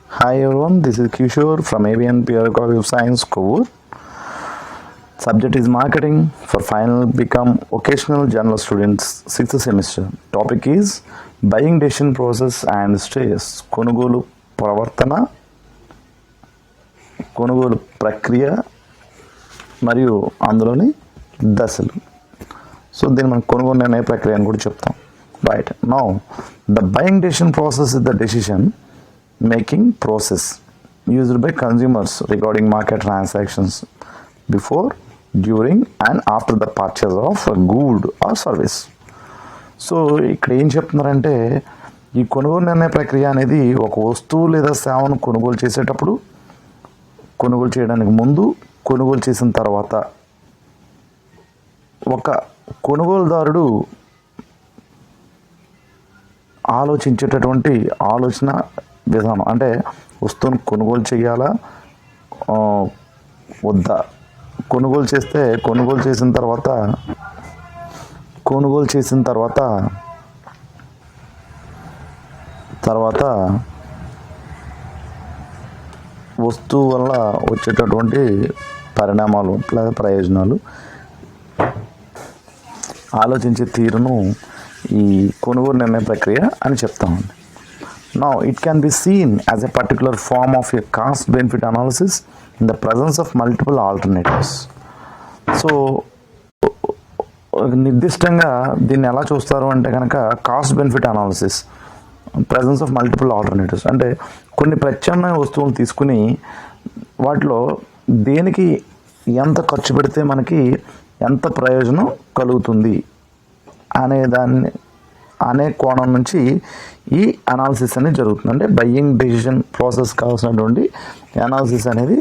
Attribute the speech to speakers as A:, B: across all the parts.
A: Hi everyone, this is Kishore from ABN Pure College of Science, Kovur. Subject is marketing for final become occasional general students 6th semester. Topic is buying decision process and stages. కొనుగోలు ప్రవర్తన, కొనుగోలు ప్రక్రియ మరియు అందులోని దశలు. So దీన్ని మనం కొనుగోలు నిర్ణయ ప్రక్రియ అని కూడా చెప్తాం. Right now the buying decision process is the decision making process used by consumers regarding market transactions before, during and after the purchase of a good or service. So ఇక్కడ ఏం చెప్తున్నారంటే ఈ కొనుగోలు నిర్ణయ ప్రక్రియ అనేది ఒక వస్తువు లేదా సేవను కొనుగోలు చేసేటప్పుడు, కొనుగోలు చేయడానికి ముందు, కొనుగోలు చేసిన తర్వాత ఒక కొనుగోలుదారుడు ఆలోచించేటటువంటి ఆలోచన విధానం. అంటే వస్తువును కొనుగోలు చేయాలా వద్దా, కొనుగోలు చేసిన తర్వాత వస్తువు వల్ల వచ్చేటటువంటి పరిణామాలు లేదా ప్రయోజనాలు ఆలోచించే తీరును ఈ కొనుగోలు నిర్ణయ ప్రక్రియ అని చెప్తామండి. Now, it can be seen as a particular form of a cost-benefit analysis in the presence of multiple alternatives. So నిర్దిష్టంగా దీన్ని ఎలా చూస్తారు అంటే కనుక cost benefit analysis presence of multiple alternatives, అంటే కొన్ని ప్రత్యామ్నాయ వస్తువులు తీసుకుని వాటిలో దేనికి ఎంత ఖర్చు పెడితే మనకి ఎంత ప్రయోజనం కలుగుతుంది అనే కోణం నుంచి ఈ అనాలిసిస్ అనేది జరుగుతుంది. అంటే బయ్యింగ్ డెసిషన్ ప్రాసెస్ కావాల్సినటువంటి అనాలిసిస్ అనేది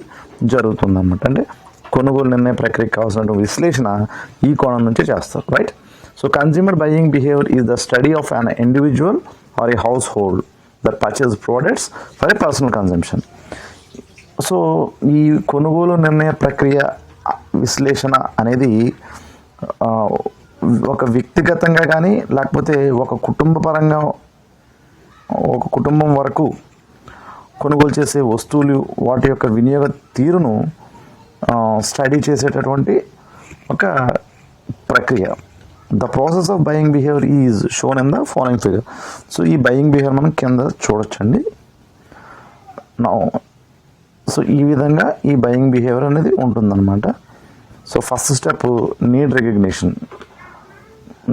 A: జరుగుతుంది అన్నమాట. అంటే కొనుగోలు నిర్ణయ ప్రక్రియకు కావాల్సినటువంటి విశ్లేషణ ఈ కోణం నుంచి చేస్తారు. Right. So consumer buying behaviour is the study of an individual or a household that purchase products for a personal consumption. So ఈ కొనుగోలు నిర్ణయ ప్రక్రియ విశ్లేషణ అనేది ఒక వ్యక్తిగతంగా కానీ లేకపోతే ఒక కుటుంబం వరకు కొనుగోలు చేసే వస్తువులు వాటి యొక్క వినియోగ తీరును స్టడీ చేసేటటువంటి ఒక ప్రక్రియ. The process of buying behaviour is shown in the following figure. So ఈ బయింగ్ బిహేవియర్ మనం కింద చూడొచ్చండి. సో ఈ విధంగా ఈ బయింగ్ బిహేవియర్ అనేది ఉంటుందన్నమాట. So first step need recognition.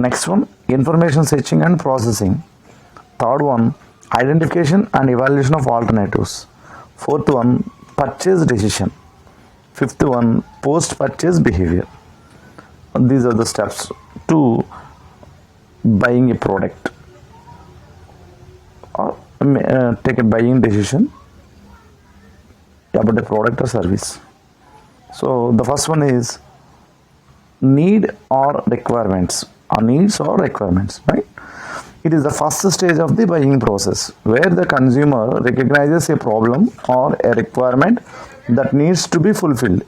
A: Next one, information searching and processing. Third one, identification and evaluation of alternatives. Fourth one, purchase decision. Fifth one, post-purchase behavior. These are the steps to buying a product or take a buying decision about a product or service. So the first one is need or requirements. Needs or requirements, right? It is the first stage of the buying process where the consumer recognizes a problem or a requirement that needs to be fulfilled.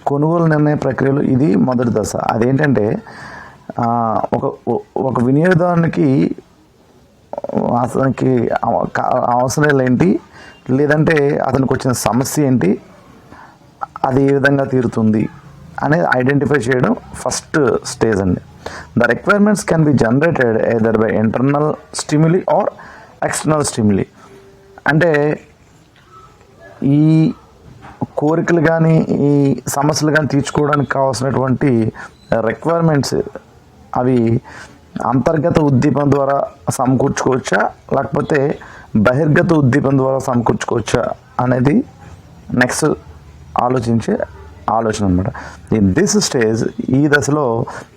A: కొనుగోలు నిర్ణయ ప్రక్రియలో ఇది మొదటి దశ. అదేంటంటే ఒక వినియోగదారునికి అతనికి అవసరాలు ఏంటి, లేదంటే అతనికి వచ్చిన సమస్య ఏంటి, అది ఏ విధంగా తీరుతుంది అనేది ఐడెంటిఫై చేయడం ఫస్ట్ స్టేజ్ అండి. The requirements can be generated either by internal stimuli or external stimuli. అంటే ఈ కోరికలు కానీ ఈ సమస్యలు కానీ తీర్చుకోవడానికి కావాల్సినటువంటి రిక్వైర్మెంట్స్ అవి అంతర్గత ఉద్దీపన ద్వారా సమకూర్చుకోవచ్చా లేకపోతే బహిర్గత ఉద్దీపన ద్వారా సమకూర్చుకోవచ్చా అనేది నెక్స్ట్ ఆలోచన అనమాట. ఇన్ దిస్ స్టేజ్ ఈ దశలో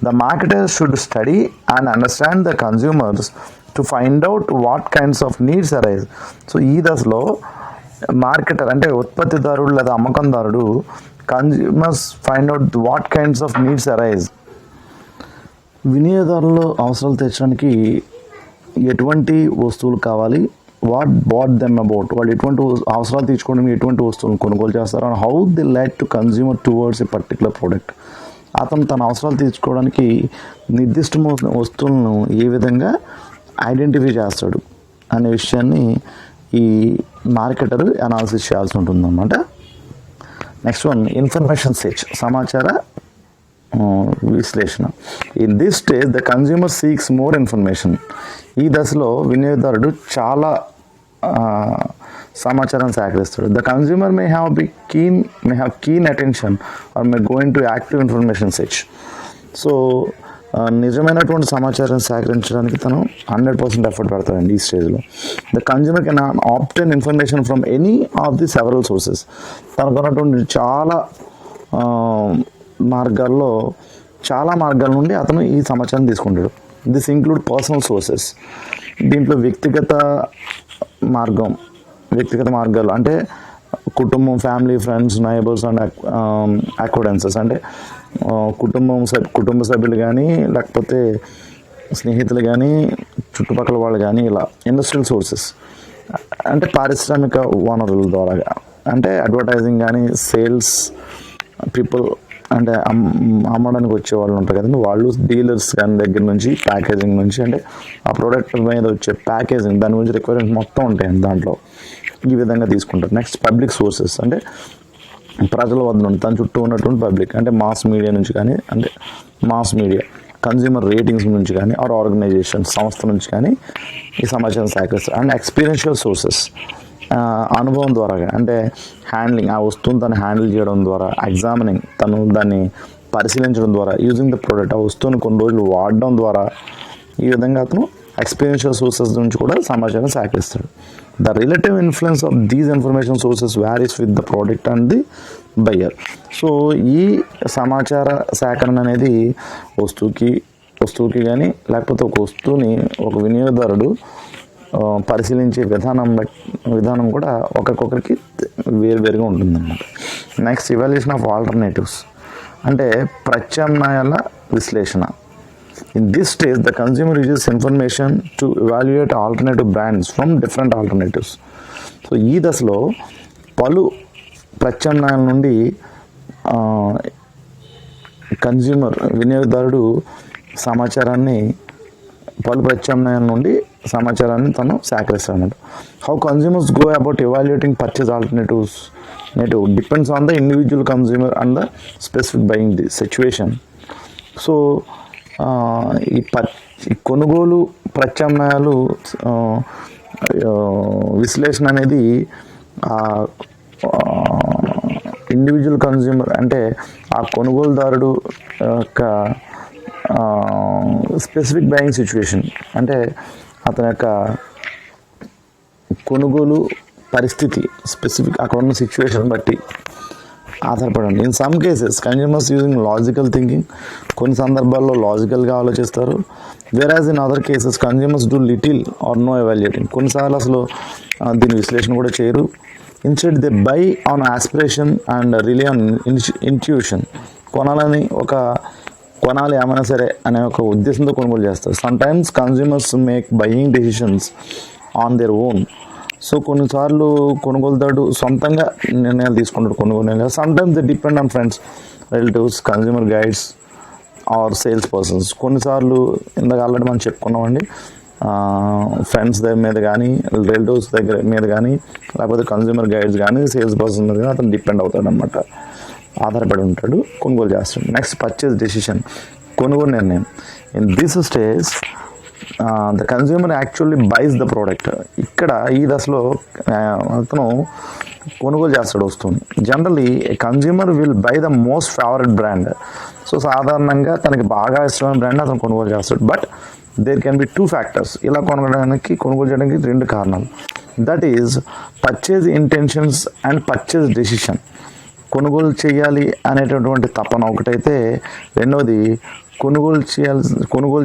A: the marketer should study and understand the consumers to find out what kinds of needs arise. So ఈ దశలో మార్కెటర్ అంటే ఉత్పత్తిదారుడు లేదా అమ్మకందారుడు consumers find out what kinds of needs arise. వినియోగదారులు అవసరాలు తీర్చడానికి ఎటువంటి వస్తువులు కావాలి, వాట్ దెమ్ అబౌట్, వాళ్ళు ఎటువంటి అవసరాలు తీర్చుకోవడానికి ఎటువంటి వస్తువులను కొనుగోలు చేస్తారు, and how the like to consumer towards a particular product. అతను తన అవసరాలు తీర్చుకోవడానికి నిర్దిష్టమైన వస్తువులను ఏ విధంగా ఐడెంటిఫై చేస్తాడు అనే విషయాన్ని ఈ మార్కెటర్ అనాలిసిస్ చేయాల్సి ఉంటుందన్నమాట. నెక్స్ట్ వన్ ఇన్ఫర్మేషన్ సెర్చ్, సమాచార విశ్లేషణ. In this stage the consumer seeks more information. ఈ దశలో వినియోగదారుడు చాలా సమాచారం సేకరిస్తాడు. The consumer may have keen attention or may going to active information search. So నిజమైనటువంటి సమాచారం సేకరించడానికి తను 100% ఎఫర్ట్ పెడతాడండి ఈ స్టేజ్లో. The consumer can obtain information from any of the several sources. తనకున్నటువంటి చాలా మార్గాల నుండి అతను ఈ సమాచారం తీసుకుంటాడు. This include personal sources. దీంట్లో వ్యక్తిగత మార్గాలు అంటే కుటుంబం, ఫ్యామిలీ, ఫ్రెండ్స్, నైబర్స్ అండ్ అక్వైడెన్సెస్ అంటే కుటుంబ సభ్యులు కానీ, లేకపోతే స్నేహితులు కానీ, చుట్టుపక్కల వాళ్ళు కానీ, ఇలా. ఇండస్ట్రియల్ సోర్సెస్ అంటే పారిశ్రామిక వనరుల ద్వారా, అంటే అడ్వర్టైజింగ్ కానీ, సేల్స్ పీపుల్ అంటే అమ్మడానికి వచ్చే వాళ్ళు ఉంటారు కదండి, వాళ్ళు, డీలర్స్ కానీ దగ్గర నుంచి, ప్యాకేజింగ్ నుంచి, అంటే ఆ ప్రోడక్ట్ మీద వచ్చే ప్యాకేజింగ్, దాని గురించి రిక్వైర్మెంట్ మొత్తం ఉంటాయండి దాంట్లో. ఈ విధంగా తీసుకుంటారు. నెక్స్ట్ పబ్లిక్ సోర్సెస్ అంటే ప్రజల వద్ద నుండి, తన చుట్టూ ఉన్నటువంటి పబ్లిక్ అంటే మాస్ మీడియా నుంచి కానీ, అంటే మాస్ మీడియా, కన్జ్యూమర్ రేటింగ్స్ నుంచి కానీ, ఆర్ ఆర్గనైజేషన్, సంస్థ నుంచి కానీ ఈ సమాచారం సేకరిస్తారు. అండ్ ఎక్స్పీరియన్షియల్ సోర్సెస్, అనుభవం ద్వారా, అంటే హ్యాండ్లింగ్, ఆ వస్తువుని తను హ్యాండిల్ చేయడం ద్వారా, ఎగ్జామినింగ్, తను దాన్ని పరిశీలించడం ద్వారా, యూజింగ్ ద ప్రోడక్ట్, ఆ వస్తువుని కొన్ని రోజులు వాడడం ద్వారా, ఈ విధంగా అతను ఎక్స్పీరియన్షియల్ సోర్సెస్ నుంచి కూడా సమాచారం సేకరిస్తాడు. The relative influence of these information sources varies with the product and the buyer. So ఈ సమాచార సేకరణ అనేది వస్తువుకి కానీ, లేకపోతే ఒక వస్తువుని ఒక వినియోగదారుడు పరిశీలించే విధానం కూడా ఒక్కొక్కరికి వేరువేరుగా ఉంటుందన్నమాట. నెక్స్ట్ ఇవాల్యుయేషన్ ఆఫ్ ఆల్టర్నేటివ్స్ అంటే ప్రత్యామ్నాయాల విశ్లేషణ. In this stage, the consumer uses information to evaluate alternative brands from different alternatives. So ఈ దశలో పలు ప్రత్యామ్నాయాల నుండి వినియోగదారుడు పలు ప్రత్యామ్నాయాల నుండి సమాచారాన్ని తను సేకరిస్తాడు. How consumers go about evaluating purchase alternatives depends on the individual consumer and the specific buying the situation. So ఈ కొనుగోలు ప్రత్యామ్నాయాలు విశ్లేషణ అనేది ఇండివిజువల్ కన్జ్యూమర్ అంటే ఆ కొనుగోలుదారుడు యొక్క స్పెసిఫిక్ బయింగ్ సిచ్యువేషన్ అంటే అతని యొక్క కొనుగోలు పరిస్థితి స్పెసిఫిక్ అక్కడ ఉన్న సిచ్యువేషన్ బట్టి ఆధారపడండి. In some cases consumers using logical thinking, కొన్ని సందర్భాల్లో లాజికల్గా ఆలోచిస్తారు. Whereas in other cases consumers do little or no evaluating, కొన్నిసార్లు అసలు దీని విశ్లేషణ కూడా చేయరు. Instead they buy on aspiration and rely on intuition, కొనాలి ఏమైనా సరే అనే ఒక ఉద్దేశంతో కొనుగోలు చేస్తారు. Sometimes consumers make buying decisions on their own. So కొన్నిసార్లు కొనుగోలుదారుడు సొంతంగా నిర్ణయాలు తీసుకుంటాడు కొనుగోలు. Sometimes they depend on friends, relatives, consumer guides or sales persons. కొన్నిసార్లు ఇందాక ఆల్రెడీ మనం చెప్పుకున్నామండి, ఫ్రెండ్స్ మీద కానీ, రిలేటివ్స్ మీద కానీ, లేకపోతే కన్జ్యూమర్ గైడ్స్ కానీ, సేల్స్ పర్సన్ మీద కానీ అతను డిపెండ్ అవుతాడు అనమాట, ఆధారపడి ఉంటాడు, కొనుగోలు చేస్తాడు. నెక్స్ట్ పర్చేజ్ డెసిషన్, కొనుగోలు నిర్ణయం. In this stage the consumer actually buys the product. ఇక్కడ ఈ దశలో అతను కొనుగోలు చేస్తాడు వస్తువుని. Generally consumer will buy the most favourite brand. So సాధారణంగా తనకి బాగా ఇష్టమైన బ్రాండ్ అతను కొనుగోలు చేస్తాడు. But there can be 2 factors. ఇలా కొనుగోలు చేయడానికి 2 కారణాలు. That is purchase intentions and purchase decision. కొనుగోలు చేయాలి అనేటటువంటి తపన ఒకటైతే, రెండవది కొనుగోలు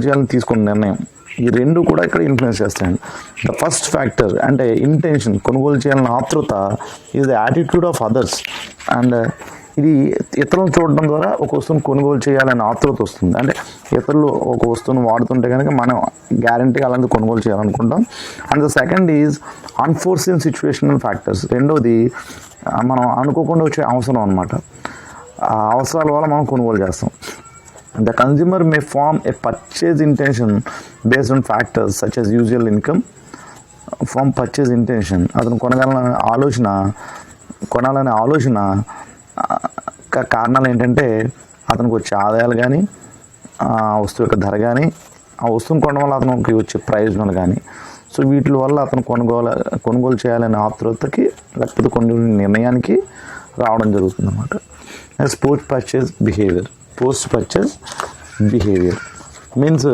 A: చేయాలని తీసుకున్న నిర్ణయం. ఈ 2 కూడా ఇక్కడ ఇన్ఫ్లుయెన్స్ చేస్తాయండి. ద ఫస్ట్ ఫ్యాక్టర్ అంటే ఇంటెన్షన్, కొనుగోలు చేయాలని ఆతృత, is the attitude of others. And ఇది ఇతరులను చూడడం ద్వారా ఒక వస్తువును కొనుగోలు చేయాలని ఆతృత వస్తుంది. అంటే ఇతరులు ఒక వస్తువును వాడుతుంటే కనుక మనం గ్యారంటీగా అలాంటి కొనుగోలు చేయాలనుకుంటాం. And the second is unforeseen situational factors. రెండవది మనం అనుకోకుండా వచ్చే అవసరం అనమాట. ఆ అవసరాల వల్ల మనం కొనుగోలు చేస్తాం. The consumer may form a purchase intention based on factors such as usual income, from purchase intention, అతను కొనాలనే ఆలోచన కారణాలు ఏంటంటే అతనికి వచ్చే ఆదాయాలు కానీ, ఆ వస్తువు యొక్క ధర కానీ, ఆ వస్తువుని కొనడం వల్ల అతనికి వచ్చే ప్రయోజనాలు కానీ, సో వీటి వల్ల అతను కొనుగోలు చేయాలనే ఆతృతకి లేకపోతే కొనుగోలు నిర్ణయానికి రావడం జరుగుతుంది అన్నమాట. పోస్ట్ పర్చేజ్ బిహేవియర్ మీన్స్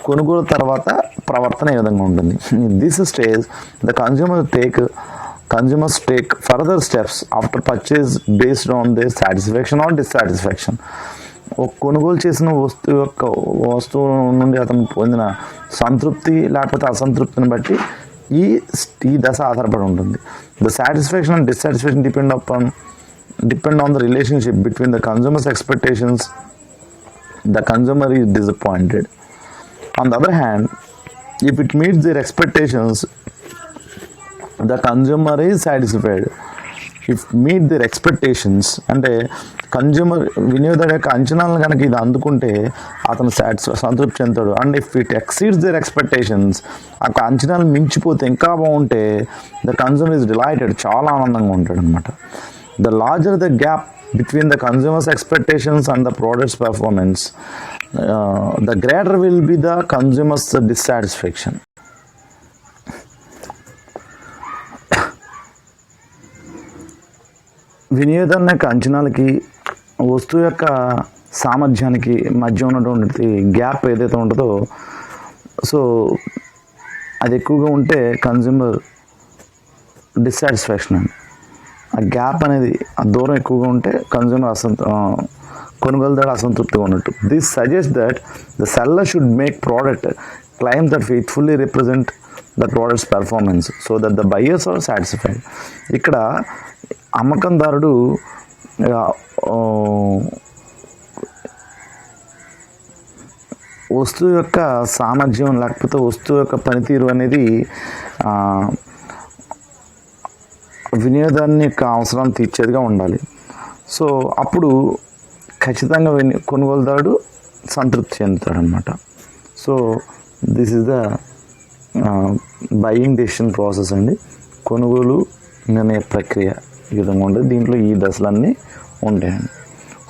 A: కొనుగోలు తర్వాత ప్రవర్తన ఏ విధంగా ఉంటుంది. This stage the consumers take further steps after purchase based on they satisfaction or dissatisfaction. ఒక కొనుగోలు చేసిన వస్తువు నుండి అతను పొందిన సంతృప్తి లేకపోతే అసంతృప్తిని బట్టి ఈ దశ ఆధారపడి ఉంటుంది. The satisfaction and dissatisfaction depend on the relationship between the consumer's expectations. The consumer is disappointed. On the other hand, if it meets their expectations, the consumer is satisfied. If meet their expectations అంటే consumer వినియోగదారు యొక్క అంచనాలను కనుక ఇది అందుకుంటే అతను సంతృప్తి చెందుతాడు. And if it exceeds there expectations, ఆ అంచనాలు మించిపోతే ఇంకా బాగుంటే ద కన్జ్యూమర్ ఇస్ డిలైటెడ్, చాలా ఆనందంగా ఉంటాడు అనమాట. The larger the gap between the consumer's expectations and the product's performance, the greater will be the consumer's dissatisfaction. వినియోగదారుని యొక్క అంచనాలకి వస్తువు యొక్క సామర్థ్యానికి మధ్య ఉన్నటువంటి గ్యాప్ ఏదైతే ఉంటుందో, సో అది ఎక్కువగా ఉంటే కన్జ్యూమర్ డిస్సాటిస్ఫాక్షన్ అండి. ఆ గ్యాప్ అనేది, ఆ దూరం ఎక్కువగా ఉంటే కన్జ్యూమర్ కొనుగోలుదారు అసంతృప్తిగా ఉన్నట్టు. This suggest that the seller should make product claim that faithfully represent the products performance so that the buyers are satisfied. ఇక్కడ అమ్మకందారుడు వస్తువు యొక్క సామర్థ్యం లేకపోతే వస్తువు యొక్క పనితీరు అనేది వినియోగదారుని యొక్క అవసరాన్ని తీర్చేదిగా ఉండాలి. సో అప్పుడు ఖచ్చితంగా కొనుగోలుదారుడు సంతృప్తి చెందుతాడు అనమాట. So this is the buying decision process అండి. కొనుగోలు నిర్ణయ ప్రక్రియ ఈ విధంగా ఉంటుంది. దీంట్లో ఈ దశలన్నీ ఉంటాయండి.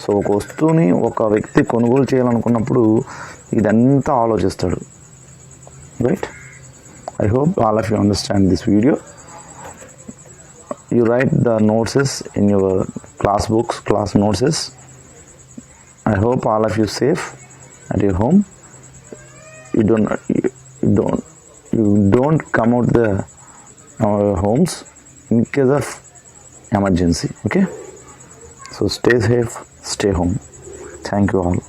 A: సో ఒక వస్తువుని ఒక వ్యక్తి కొనుగోలు చేయాలనుకున్నప్పుడు ఇదంతా ఆలోచిస్తాడు. Right? I hope all of you understand this video. You write the notes in your class notes. I hope all of you safe at your home. You don't come out the homes in case of emergency. Okay, so stay safe, stay home. Thank you all.